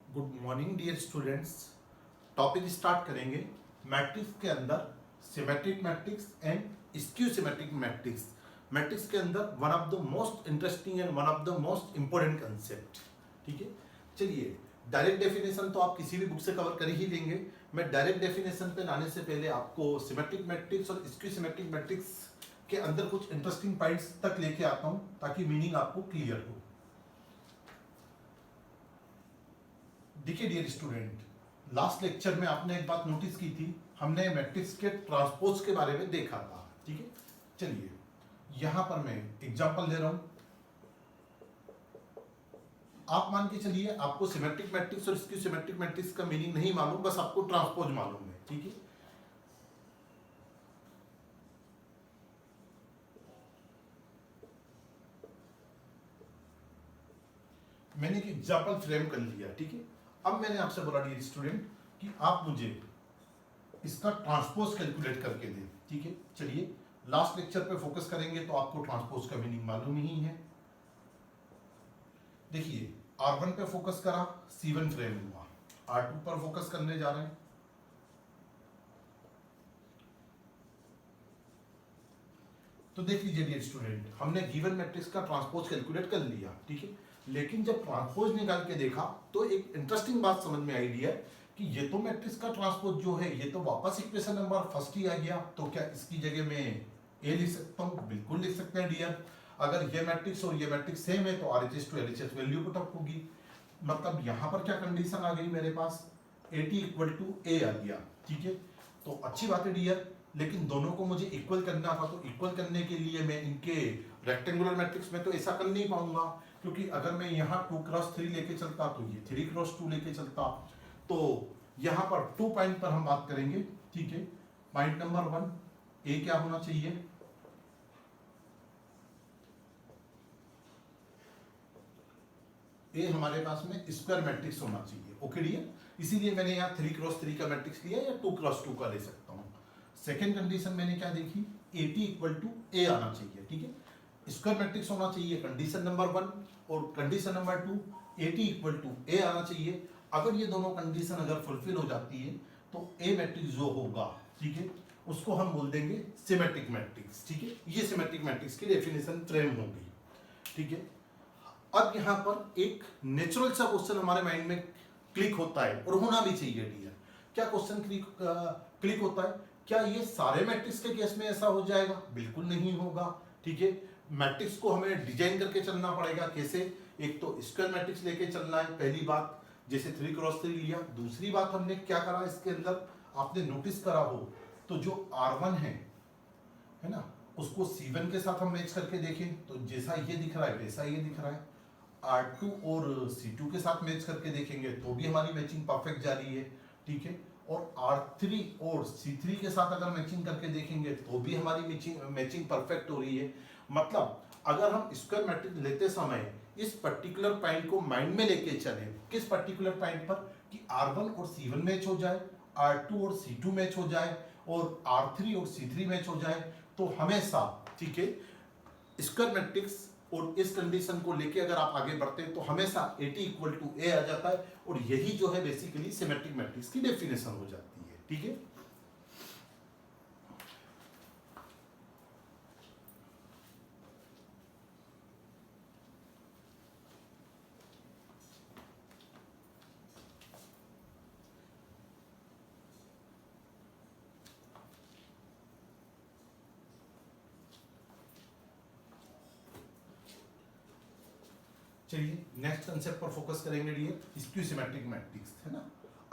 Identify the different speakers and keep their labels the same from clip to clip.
Speaker 1: Good morning dear students. Topic start करेंगे matrix के अंदर symmetric matrix and skew symmetric matrix. Matrix के अंदर one of the most interesting and one of the most important concept. ठीक है, चलिए direct definition तो आप किसी भी बुक से कवर कर ही लेंगे। मैं डायरेक्ट डेफिनेशन पे लाने से पहले आपको सिमेट्रिक मैट्रिक्स और स्क्यू सिमेट्रिक मैट्रिक्स के अंदर कुछ इंटरेस्टिंग पॉइंट्स तक लेके आता हूं ताकि मीनिंग आपको क्लियर हो। देखिए डियर स्टूडेंट, लास्ट लेक्चर में आपने एक बात नोटिस की थी, हमने मैट्रिक्स के ट्रांसपोज के बारे में देखा था। ठीक है, चलिए यहां पर मैं एग्जांपल दे रहा हूं। आप मान के चलिए आपको सिमेट्रिक मैट्रिक्स और स्क्यू सिमेट्रिक मैट्रिक्स का मीनिंग नहीं मालूम, बस आपको ट्रांसपोज मालूम है। ठीक है, मैंने एक एग्जांपल फ्रेम कर लिया। ठीक है, अब मैंने आपसे बोला डियर स्टूडेंट कि आप मुझे इसका ट्रांसपोज कैलकुलेट करके दें। ठीक है, चलिए लास्ट लेक्चर पे फोकस करेंगे तो आपको ट्रांसपोज का मीनिंग मालूम ही है। देखिए R1 पे फोकस करा, C1 फ्रेम हुआ। R2 पर फोकस करने जा रहे हैं, तो देख लीजिए डियर स्टूडेंट, हमने गिवन मैट्रिक्स का ट्रांसपोज कैलकुलेट कर लिया। ठीक है, लेकिन जब ट्रांसपोज निकाल के देखा तो एक इंटरेस्टिंग बात समझ में आई डियर कि ये तो मैट्रिक्स का ट्रांसपोज जो है ये तो वापस इक्वेशन नंबर फर्स्ट ही आ गया, तो क्या इसकी जगह में ए लिख सकता हूँ? बिल्कुल लिख सकते हैं डियर। अगर ये मैट्रिक्स और ये मैट्रिक्स सेम है तो RHS to LHS value put up होगी। मतलब यहाँ पर क्या कंडीशन आ गई मेरे पास, AT इक्वल टू ए आ गया। ठीक है, तो अच्छी बात है डियर, लेकिन दोनों को मुझे इक्वल करना था, तो इक्वल करने के लिए मैं इनके रेक्टेंगुलर मैट्रिक्स में तो ऐसा कर नहीं पाऊंगा, क्योंकि अगर मैं यहाँ 2x3 लेके चलता तो ये 3x2 लेके चलता। तो यहाँ पर 2 पॉइंट पर हम बात करेंगे। ठीक है, पॉइंट नंबर 1, ए क्या होना चाहिए? ए हमारे पास में स्क्वायर मैट्रिक्स होना चाहिए। ओके डियर, इसीलिए मैंने यहाँ 3x3 का मैट्रिक्स लिया या 2x2 का ले सकता हूँ। सेकेंड कंडीशन मैंने क्या देखी, AT इक्वल टू ए आना चाहिए। ठीक है, स्क्वायर मैट्रिक्स होना चाहिए कंडीशन नंबर 1, और condition number 2 AT equal to A आना चाहिए। अगर ये दोनों कंडीशन अगर फुलफिल हो जाती है तो ए मैट्रिक्स जो होगा, ठीक है, उसको हम बोल देंगे सिमेट्रिक मैट्रिक्स। ठीक है, ये सिमेट्रिक मैट्रिक्स की डेफिनेशन फ्रेम होगी। ठीक है, अब यहाँ पर एक नेचुरल सा क्वेश्चन हमारे माइंड में क्लिक होता है, और होना भी चाहिए डियर। क्या क्वेश्चन क्लिक होता है? क्या ये सारे मैट्रिक्स के केस में ऐसा हो जाएगा? बिल्कुल नहीं होगा। ठीक है, मैट्रिक्स को हमें डिजाइन करके चलना पड़ेगा। कैसे? एक तो स्क्वायर मैट्रिक्स लेके चलना है, पहली बात, जैसे 3x3 लिया। दूसरी बात हमने क्या करा इसके अंदर, आपने नोटिस करा हो तो जो R1 है ना, उसको C1 के साथ हम मैच करके देखें तो जैसा ये दिख रहा है वैसा ये दिख रहा है। R2 और C2 के साथ मैच करके देखेंगे तो भी हमारी मैचिंग परफेक्ट जा रही है। ठीक है, और R3 और C3 के साथ अगर मैचिंग करके देखेंगे तो भी हमारी मैचिंग परफेक्ट हो रही है। मतलब अगर हम स्क्वायर मैट्रिक्स लेते समय इस पर्टिकुलर पॉइंट को माइंड में लेके चले, किस पर्टिकुलर पॉइंट पर, कि R1 और C1 मैच हो जाए, R2 और C2 मैच हो जाए, और R3 और C3 मैच हो जाए, तो हमेशा, ठीक है, स्क्वायर मैट्रिक्स और इस कंडीशन को लेके अगर आप आगे बढ़ते हैं तो हमेशा AT इक्वल टू ए आ जाता है, और यही जो है बेसिकली सिमेट्रिक मैट्रिक्स की डेफिनेशन हो जाती है। ठीक है, चलिए नेक्स्ट कंसेप्ट पर फोकस करेंगे डियर, स्क्यू सिमेट्रिक मैट्रिक्स, है ना।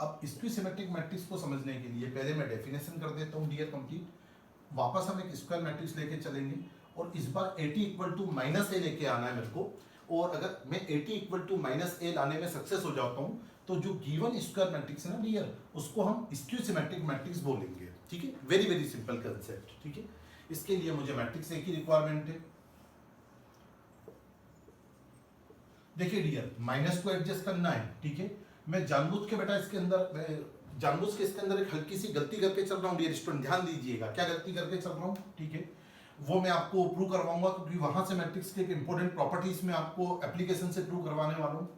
Speaker 1: अब स्क्यू सिमेट्रिक मैट्रिक्स को समझने के लिए पहले मैं डेफिनेशन कर देता हूँ डियर कंप्लीट। वापस हम एक स्क्वायर मैट्रिक्स लेके चलेंगे, और इस बार AT इक्वल टू माइनस ए लेके आना है मेरे को। और अगर मैं AT इक्वल टू माइनस ए लाने में सक्सेस हो जाता हूँ तो जो गिवन स्क्वायर मैट्रिक्स है ना डियर, उसको हम स्क्यू सिमेट्रिक मैट्रिक्स बोलेंगे। ठीक है, वेरी वेरी सिंपल कंसेप्ट। ठीक है, इसके लिए मुझे मैट्रिक्स ए की रिक्वायरमेंट है। देखिए डियर, माइनस को एडजस्ट करना है। ठीक है, मैं जानबूझ के बेटा इसके अंदर जानबूझ के इसके अंदर एक हल्की सी गलती करके चल रहा हूँ डियर स्टूडेंट, ध्यान दीजिएगा क्या गलती करके चल रहा हूँ। ठीक है, वो मैं आपको प्रूव करवाऊंगा, क्योंकि वहां से मैट्रिक्स के एक इंपॉर्टेंट प्रॉपर्टीज में आपको एप्लीकेशन से प्रूव करवाने वाला हूँ।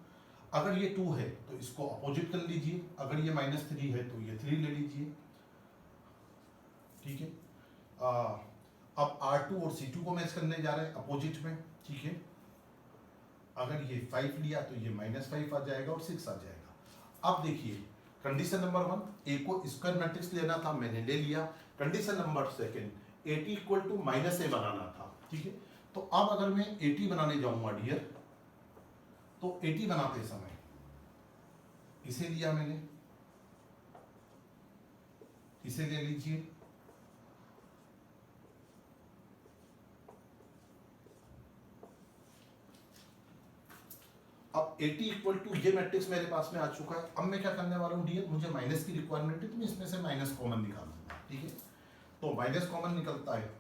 Speaker 1: अगर ये 2 है तो इसको अपोजिट कर लीजिए, अगर ये -3 है तो ये 3 ले लीजिए, ठीक है। अब R2 और C2 को मैच करने जा रहे हैं अपोजिट में, ठीक है। अगर ये 5 लिया तो ये -5 आ जाएगा और 6 आ जाएगा। अब देखिए कंडीशन नंबर 1, ए को स्क्वायर मैट्रिक्स लेना था, मैंने ले लिया। Condition number 2, AT equal to -A बनाना था, ठीक है। तो अब अगर मैं AT बनाने जाऊंगा डियर, तो AT बनाते समय इसे लिया मैंने, इसे ले लीजिए, अब AT इक्वल टू ये मैट्रिक्स मेरे पास में आ चुका है। अब मैं क्या करने वाला हूँ डियर, मुझे माइनस की रिक्वायरमेंट है, तो मैं इसमें से माइनस कॉमन निकाल दूंगा, ठीक है। तो माइनस कॉमन निकलता है,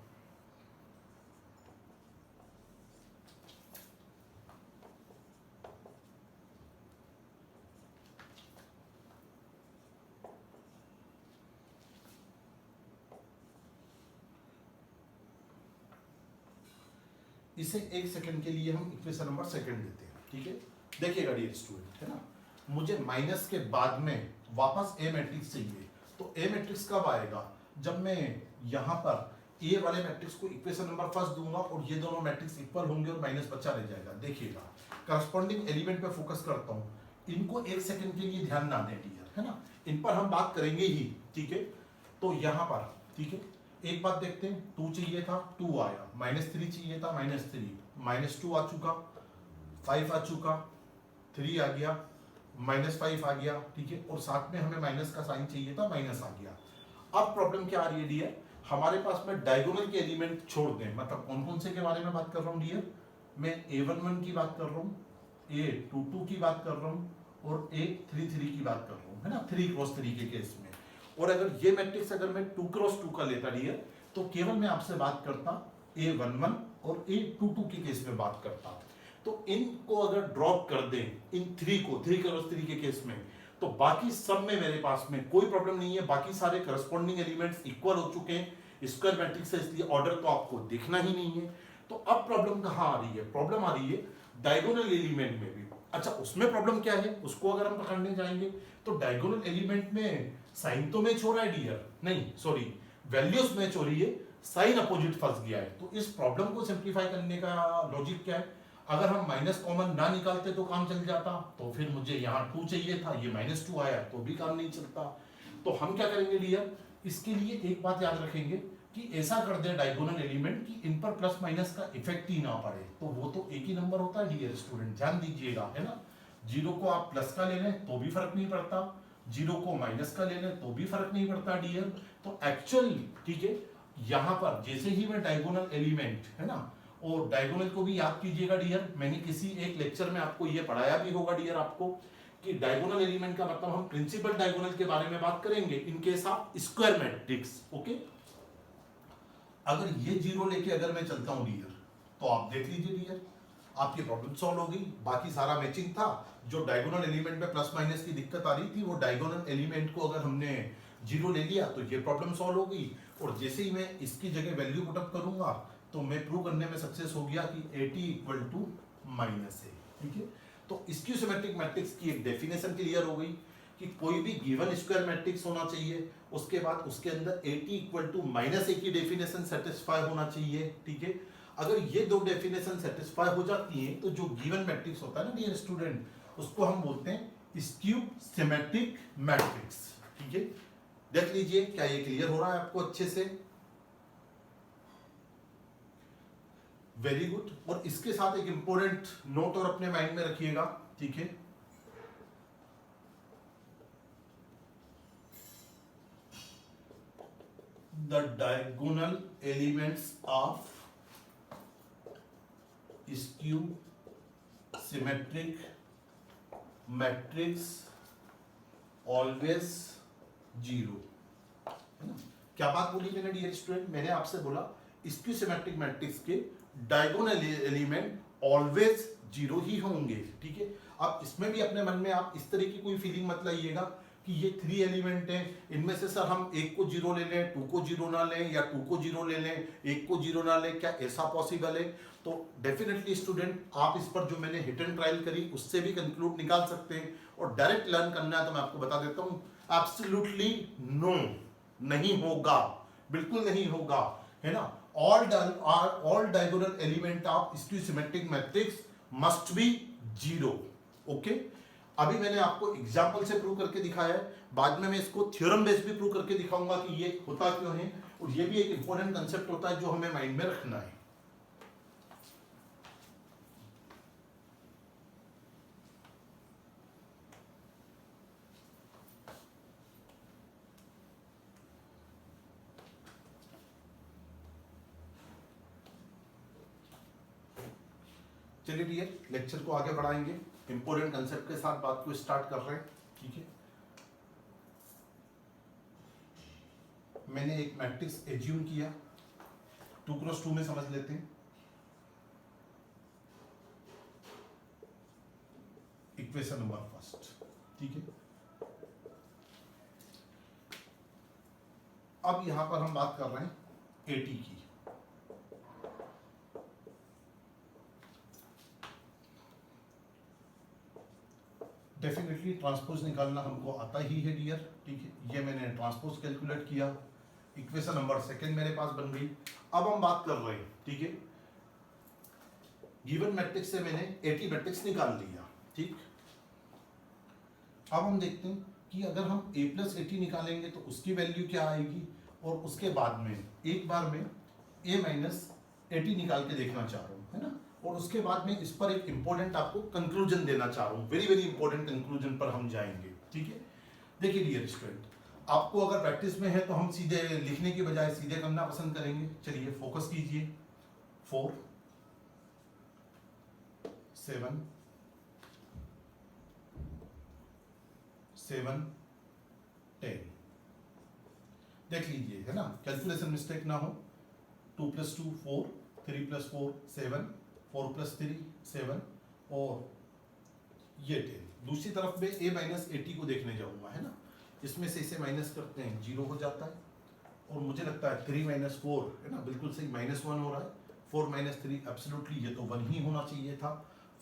Speaker 1: इसे 1 सेकंड के लिए हम इक्वेशन नंबर 2 देते हैं, ठीक है। देखिएगा डियर स्टूडेंट, है ना, मुझे माइनस के बाद में वापस ए मैट्रिक्स चाहिए। तो ए मैट्रिक्स कब आएगा, जब मैं यहाँ पर ए वाले मैट्रिक्स को इक्वेशन नंबर 1 दूंगा और ये दोनों मैट्रिक्स इक्वल होंगे और माइनस बचा रह जाएगा। देखिएगा करस्पॉन्डिंग एलिमेंट पे फोकस करता हूँ, इनको 1 सेकंड के लिए ध्यान ना दें डियर, है ना, इन पर हम बात करेंगे ही, ठीक है। तो यहाँ पर, ठीक है, एक बात देखते हैं, 2 चाहिए था 2 आया, -3 चाहिए था -3, -2 आ चुका, 5 आ चुका, 3 आ गया, -5 आ गया, ठीक है। और साथ में हमें माइनस का साइन चाहिए था, माइनस आ गया। अब प्रॉब्लम क्या आ रही है डियर, हमारे पास में डायगोनल के एलिमेंट छोड़ दें, मतलब कौन कौन से के बारे में बात कर रहा हूँ डियर, मैं A11 की बात कर रहा हूँ, A22 की बात कर रहा हूँ और A33 की बात कर रहा हूँ, है ना, 3 क्रॉस 3 के केस में। और अगर ये मैट्रिक्स अगर मैं 2 क्रॉस 2 का लेता डियर, तो केवल मैं आपसे बात करता A11 और A22 के केस में बात करता। तो इनको अगर ड्रॉप कर दें, इन 3 को 3 क्रॉस 3 के केस में, तो बाकी सब में मेरे पास में कोई प्रॉब्लम नहीं है, बाकी सारे करस्पॉन्डिंग एलिमेंट्स इक्वल हो चुके हैं स्क्वायर मैट्रिक्स है, इसलिए ऑर्डर तो आपको दिखना ही नहीं है। तो अब प्रॉब्लम कहाँ आ रही है, प्रॉब्लम आ रही है डायगोनल एलिमेंट में भी। अच्छा, उसमें प्रॉब्लम क्या है, उसको अगर हम पकड़ने जाएंगे तो डायगोनल एलिमेंट में साइन तो मैच हो रहा है डियर, नहीं सॉरी, वैल्यूज मैच हो रही है, साइन अपोजिट फंस गया है। तो इस प्रॉब्लम को सिंप्लीफाई करने का लॉजिक क्या है, अगर हम माइनस कॉमन ना निकालते तो काम चल जाता, तो फिर मुझे यहाँ 2 चाहिए था, ये -2 आया तो भी काम नहीं चलता। तो हम क्या करेंगे डियर, इसके लिए एक बात याद रखेंगे कि ऐसा कर दे डायगोनल एलिमेंट कि इन पर प्लस माइनस का इफेक्ट ही ना पड़े, तो वो तो एक ही नंबर होता है डियर स्टूडेंट, ध्यान दीजिएगा, है ना। 0 को आप प्लस का ले लें तो भी फर्क नहीं पड़ता, 0 को माइनस का ले लें तो भी फर्क नहीं पड़ता डियर। तो एक्चुअल, ठीक है, यहाँ पर जैसे ही मैं डायगोनल एलिमेंट, है ना, और डायगोनल को भी याद कीजिएगा डियर, मैंने किसी एक लेक्चर में आपको ये पढ़ाया भी होगा डियर आपको, कि डायगोनल एलिमेंट का मतलब हम प्रिंसिपल डायगोनल के बारे में बात करेंगे in case of square matrix, okay. अगर ये 0 लेके अगर मैं चलता हूं डियर, तो आप देख लीजिए डियर, आपकी प्रॉब्लम सॉल्व हो गई, बाकी सारा मैचिंग था। जो डायगोनल एलिमेंट में प्लस माइनस की दिक्कत आ रही थी, वो डायगोनल एलिमेंट को अगर हमने 0 ले लिया तो ये प्रॉब्लम सॉल्व हो गई। और जैसे ही मैं इसकी जगह वैल्यू पुट अप करूंगा तो मैं प्रूव करने में सक्सेस हो गया कि AT इक्वल टू -A, ठीक है। तो स्क्यू सिमेट्रिक मैट्रिक्स की एक डेफिनेशन क्लियर हो गई कि कोई भी गिवन स्क्वायर मैट्रिक्स होना चाहिए, उसके बाद उसके अंदर AT इक्वल टू -A की डेफिनेशन सेटिस्फाई होना चाहिए, ठीक है। अगर ये दो डेफिनेशन सेटिस्फाई हो जाती हैं तो जो गिवन मैट्रिक्स होता है ना डियर स्टूडेंट, उसको हम बोलते हैं स्क्यू सिमेट्रिक मैट्रिक्स, ठीक है। देख लीजिए क्या ये क्लियर हो रहा है आपको अच्छे से, वेरी गुड। और इसके साथ एक इंपॉर्टेंट नोट और अपने माइंड में रखिएगा, ठीक है, the diagonal elements of skew symmetric matrix always 0, है ना। क्या बात बोली मैंने डियर स्टूडेंट, मैंने आपसे बोला स्क्यू सिमेट्रिक मैट्रिक्स के डायगोनल एलिमेंट ऑलवेज 0 ही होंगे, ठीक है। अब इसमें भी अपने मन में आप इस तरह की कोई फीलिंग मत लाइएगा कि ये 3 एलिमेंट हैं, इनमें से सर हम एक को जीरो ले लें, 2 को जीरो ना लें, या 2 को जीरो ले लें, एक को जीरो ना लें, क्या ऐसा पॉसिबल है? तो डेफिनेटली स्टूडेंट आप इस पर जो मैंने हिट एंड ट्रायल करी उससे भी कंक्लूड निकाल सकते हैं। और डायरेक्ट लर्न करना है तो मैं आपको बता देता हूं, एब्सोल्युटली नो, नहीं होगा, बिल्कुल नहीं होगा, है ना। All diagonal element of skew-symmetric matrix must be zero. Okay, अभी मैंने आपको एग्जांपल से प्रूव करके दिखाया है, बाद में मैं इसको थ्योरम बेस्ड भी प्रूव करके दिखाऊंगा कि ये होता क्यों है, और ये भी एक इंपॉर्टेंट कंसेप्ट होता है जो हमें माइंड में रखना है। चलिए डियर, लेक्चर को आगे बढ़ाएंगे, इंपॉर्टेंट कंसेप्ट के साथ बात को स्टार्ट कर रहे हैं। ठीक है, मैंने एक मैट्रिक्स एज्यूम किया, 2x2 में समझ लेते हैं। इक्वेशन नंबर फर्स्ट, ठीक है। अब यहां पर हम बात कर रहे हैं एटी की। डेफिनेटली ट्रांसपोज निकालना हमको आता ही है डियर, ठीक है। ये मैंने ट्रांसपोज कैलकुलेट किया, इक्वेशन नंबर सेकंड मेरे पास बन गई। अब हम बात कर रहे हैं, ठीक है, गिवन मैट्रिक्स से मैंने एटी मैट्रिक्स निकाल लिया, ठीक। अब हम देखते हैं कि अगर हम a प्लस एटी निकालेंगे तो उसकी वैल्यू क्या आएगी, और उसके बाद में एक बार में a माइनस एटी निकाल के देखना चाह रहा हूँ, है ना। और उसके बाद में इस पर एक इंपॉर्टेंट आपको कंक्लूजन देना चाह रहा हूँ, वेरी वेरी इंपॉर्टेंट कंक्लूजन पर हम जाएंगे, ठीक है। देखिए डियर स्टूडेंट, आपको अगर प्रैक्टिस में है तो हम सीधे लिखने की बजाय सीधे करना पसंद करेंगे। चलिए फोकस कीजिए, 4 7 7 10 देख लीजिए, है ना, कैलकुलेशन मिस्टेक ना हो। 2 + 2 4, 3 + 4 7, 4 + 3 7, और ये 10। दूसरी तरफ में a माइनस एटी को देखने जाऊंगा, है ना। इसमें से इसे माइनस करते हैं, 0 हो जाता है, और मुझे लगता है 3 - 4, है ना, बिल्कुल सही, -1 हो रहा है। 4 - 3 एब्सोल्युटली ये तो 1 ही होना चाहिए था।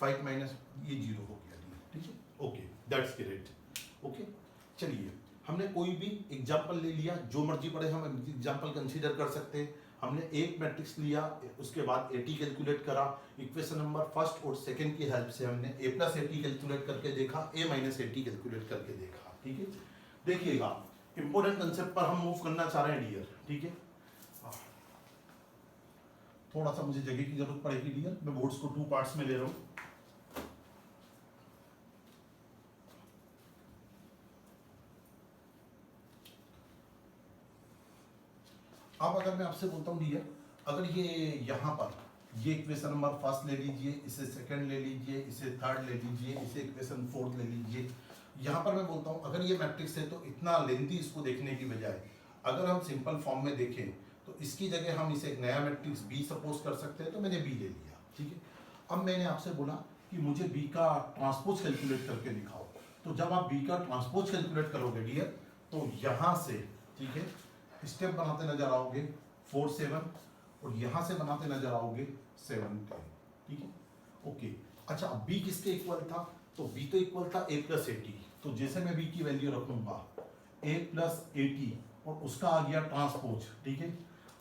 Speaker 1: 5 माइनस ये 0 हो गया, ठीक है। Okay, that's great. ओके, चलिए हमने कोई भी एग्जाम्पल ले लिया, जो मर्जी पड़े हम एग्जाम्पल कंसीडर कर सकते हैं। हमने एक मैट्रिक्स लिया, उसके बाद एटी कैलकुलेट करा, इक्वेशन नंबर फर्स्ट और सेकंड की हेल्प से हमने a प्लस एटी कैलकुलेट करके देखा, a माइनस एटी कैलकुलेट करके देखा, ठीक है। देखिएगा, इंपॉर्टेंट कंसेप्ट पर हम मूव करना चाह रहे हैं डियर, ठीक है। थोड़ा सा मुझे जगह की जरूरत पड़ेगी डियर, मैं बोर्ड्स को 2 पार्ट्स में ले रहा हूँ। अब अगर मैं आपसे बोलता हूँ डियर, अगर ये यहाँ पर ये इक्वेशन नंबर फर्स्ट ले लीजिए, इसे सेकंड ले लीजिए, इसे थर्ड ले लीजिए, इसे इक्वेशन फोर्थ ले लीजिए, यहाँ पर मैं बोलता हूँ अगर ये मैट्रिक्स है तो इतना लेंथी इसको देखने की बजाय अगर हम सिंपल फॉर्म में देखें तो इसकी जगह हम इसे एक नया मैट्रिक्स बी सपोज कर सकते हैं, तो मैंने बी ले लिया, ठीक है। अब मैंने आपसे बोला कि मुझे बी का ट्रांसपोज कैलकुलेट करके दिखाओ, तो जब आप बी का ट्रांसपोज कैलकुलेट करोगे डियर, तो यहाँ से, ठीक है, स्टेप बनाते नजर आओगे 4 7, और यहां से बनाते नजर आओगे 7 10, ठीक है। ओके, अच्छा, अब b किसके इक्वल था, तो b तो इक्वल था a प्लस एटी, तो जैसे मैं b की वैल्यू रखूंगा a प्लस एटी और उसका आ गया ट्रांसपोज, ठीक है,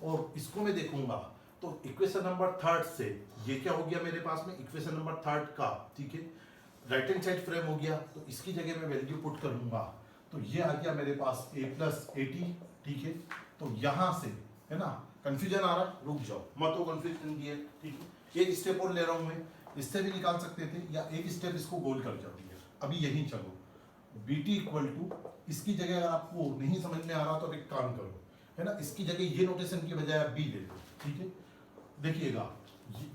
Speaker 1: और इसको मैं देखूंगा तो इक्वेशन नंबर थर्ड से ये क्या हो गया मेरे पास में, इक्वेशन नंबर थर्ड का, ठीक है, राइट हैंड साइड फ्रेम हो गया, तो इसकी जगह मैं वैल्यू पुट करूंगा, तो ये आ गया मेरे पास a प्लस एटी, ठीक है। तो यहां से, है ना, कंफ्यूजन आ रहा है, रुक जाओ, मत हो कंफ्यूजन की है, ठीक है। एक स्टेप और ले रहा हूं मैं, इससे भी निकाल सकते थे, या एक स्टेप इसको गोल कर जाओ डियर, अभी यही चलो, BT इक्वल टू, इसकी जगह अगर आपको नहीं समझ में आ रहा तो एक काम करो, है ना, इसकी जगह ये नोटेशन की बजाय आप B ले लो, ठीक है। देखिएगा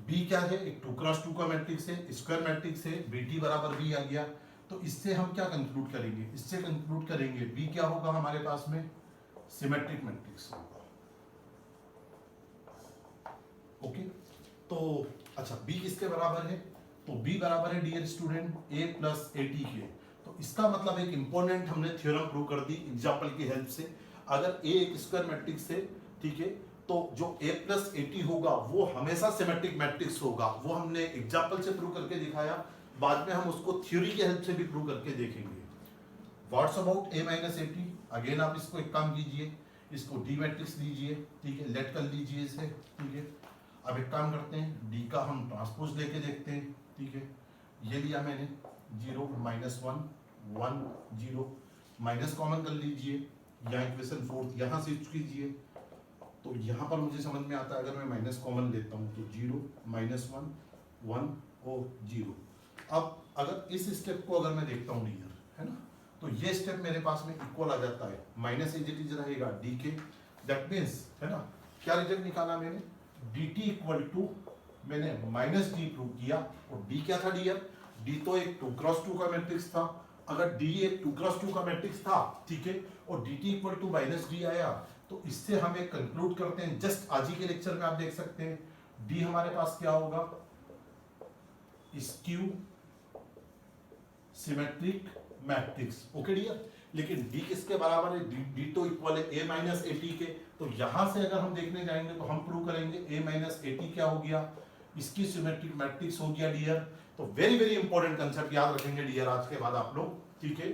Speaker 1: B क्या है, एक 2x2 का मैट्रिक्स है, स्क्वायर मैट्रिक्स है, BT बराबर B आ गया, तो इससे हम क्या कंक्लूड करेंगे, इससे कंक्लूड करेंगे B क्या होगा हमारे पास में, सिमेट्रिक मैट्रिक्स होगा। ओके, तो अच्छा B किसके बराबर है, तो B बराबर है dear student a plus AT के, तो तो इसका मतलब एक इंपॉर्टेंट हमने थ्योरम प्रूव कर दी एग्जाम्पल की हेल्प से। अगर ए एक स्क्वायर मैट्रिक्स है, ठीक है, तो जो a प्लस एटी होगा वो हमेशा सिमेट्रिक मैट्रिक्स होगा। वो हमने एग्जाम्पल से प्रूव करके दिखाया, बाद में हम उसको थ्योरी की हेल्प से भी प्रूव करके देखेंगे। What's about a minus eighty, again आप इसको एक काम कीजिए, इसको डी मैट्रिक्स लीजिए, ठीक है, लेट कर लीजिए इसे, ठीक है। अब एक काम करते हैं, डी का हम ट्रांसपोज लेके देखते हैं, ठीक है। ये लिया मैंने 0 -1 1 0, माइनस कॉमन कर लीजिए, या इक्वेशन फोर्थ यहाँ से कीजिए, तो यहाँ पर मुझे समझ में आता है अगर मैं माइनस कॉमन लेता हूँ तो 0 -1 1 और 0। अब अगर इस स्टेप को अगर मैं देखता हूँ डियर, है ना, तो ये स्टेप मेरे पास में इक्वल आ जाता है, माइनस एज इट इज रहेगा डी के, दैट मीन्स, है ना, क्या रिजल्ट निकाला मैंने, डी टी इक्वल टू, मैंने माइनस डी प्रूव किया, और डी क्या था डियर, डी तो एक 2x2 का मैट्रिक्स था। अगर डी एक 2x2 का मैट्रिक्स था, ठीक है, और D T equal to minus D आया, तो इससे हम एक कंक्लूड करते हैं, जस्ट आज ही के लेक्चर में आप देख सकते हैं, डी हमारे पास क्या होगा, skew symmetric matrix, okay dear. लेकिन डी किसके बराबर है, डी तो इक्वल है a माइनस ए टी के, तो यहां से अगर हम देखने जाएंगे तो हम प्रूव करेंगे a माइनस ए टी क्या हो गया, इसकी सिमेट्रिक मैट्रिक्स हो गया डियर। तो वेरी वेरी इंपॉर्टेंट कंसेप्ट याद रखेंगे डियर आज के बाद आप लोग, ठीक है।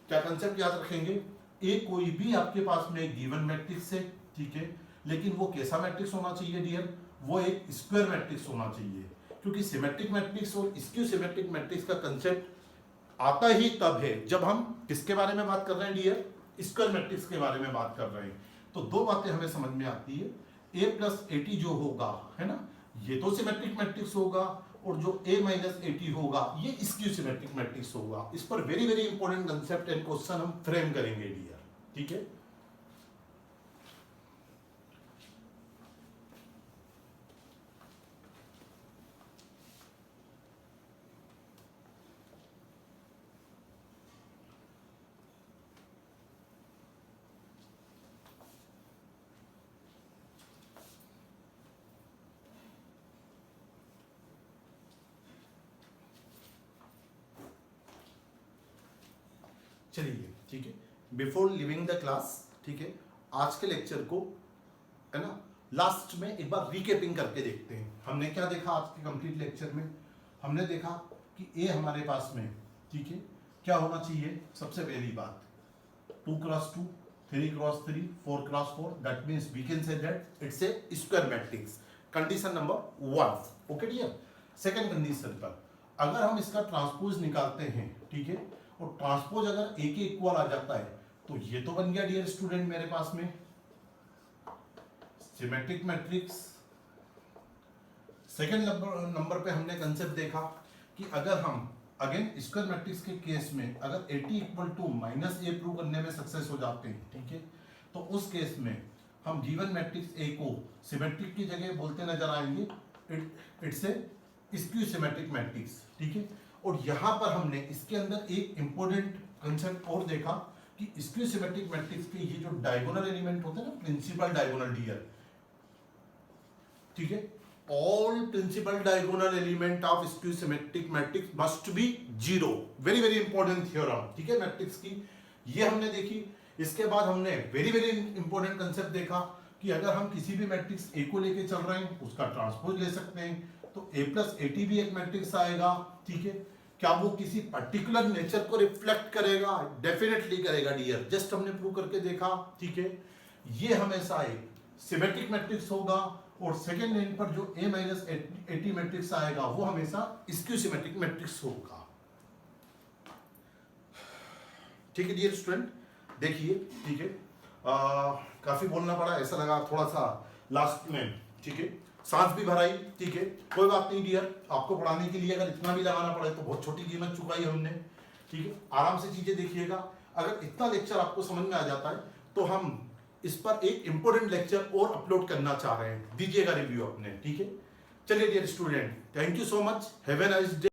Speaker 1: क्या कंसेप्ट याद रखेंगे, ए कोई भी आपके पास में गिवन मैट्रिक्स है, ठीक है, लेकिन वो कैसा मैट्रिक्स होना चाहिए डियर, वो एक स्क्वायर मैट्रिक्स होना चाहिए, क्योंकि सिमेट्रिक मैट्रिक्स और स्क्यू सिमेट्रिक मैट्रिक्स का कंसेप्ट आता ही तब है जब हम किसके बारे में बात कर रहे हैं डियर, स्क्वायर मैट्रिक्स के बारे में बात कर रहे हैं। तो दो बातें हमें समझ में आती है, a प्लस ए टी जो होगा, है ना, ये तो सिमेट्रिक मैट्रिक्स होगा, और जो a माइनस ए टी होगा ये स्क्यू सिमेट्रिक मैट्रिक्स होगा। इस पर very very important concept and question हम फ्रेम करेंगे डियर, ठीक है। चलिए, ठीक है, बिफोर लिविंग द क्लास, ठीक है, आज के लेक्चर को, है ना, लास्ट में एक बार रिकेपिंग करके देखते हैं। हमने क्या देखा आज के कंप्लीट लेक्चर में, हमने देखा कि ए हमारे पास में, ठीक है, क्या होना चाहिए, सबसे पहली बात 2x2 3x3 4x4, that means we can say that it's a square matrix, condition number 1, okay dear. Second condition पर अगर हम इसका ट्रांसपोज निकालते हैं, ठीक है, और ट्रांसपोज अगर ए के इक्वल आ जाता है, तो ये तो बन गया डियर स्टूडेंट मेरे पास में सिमेट्रिक मैट्रिक्स। सेकंड नंबर पे हमने कंसेप्ट देखा कि अगर हम अगेन स्क्वायर मैट्रिक्स के केस में अगर A T equal to minus A prove करने में सक्सेस हो जाते हैं, ठीक है, तो उस केस में हम गिवन मैट्रिक्स ए को सिमेट्रिक की जगह बोलते नजर आएंगे, it's A skew symmetric matrix, ठीक है। और यहां पर हमने इसके अंदर एक इंपॉर्टेंट कंसेप्ट और देखा कि स्क्यू सिमेट्रिक मैट्रिक्स के ये जो डायगोनल एलिमेंट होते हैं ना, प्रिंसिपल डायगोनल डियर, ठीक है, all principal diagonal element of skew symmetric matrix must be 0, very very important theorem, ठीक है, मैट्रिक्स की ये हमने देखी। इसके बाद हमने वेरी वेरी इंपॉर्टेंट कंसेप्ट देखा कि अगर हम किसी भी मैट्रिक्स ए को लेके चल रहे हैं उसका ट्रांसपोज ले सकते हैं, तो ए प्लस ए टी भी एक मैट्रिक्स आएगा, ठीक है। क्या वो किसी पर्टिकुलर नेचर को रिफ्लेक्ट करेगा, डेफिनेटली करेगा डियर, जस्ट हमने प्रूव करके देखा, ठीक है। ये हमेशा एक सिमेट्रिक मैट्रिक्स होगा, और सेकेंड लाइन पर जो a minus A T matrix आएगा वो हमेशा स्क्यू सिमेट्रिक मैट्रिक्स होगा, ठीक है डियर स्टूडेंट। देखिए, ठीक है, काफी बोलना पड़ा, ऐसा लगा थोड़ा सा लास्ट में, ठीक है, सांस भी भराई, ठीक है, कोई बात नहीं डियर, आपको पढ़ाने के लिए अगर इतना भी लगाना पड़े तो बहुत छोटी कीमत चुकाई हमने, ठीक है। आराम से चीजें देखिएगा, अगर इतना लेक्चर आपको समझ में आ जाता है तो हम इस पर एक इंपॉर्टेंट लेक्चर और अपलोड करना चाह रहे हैं, दीजिएगा रिव्यू अपने, ठीक है। चलिए dear student, thank you so much, have a nice day.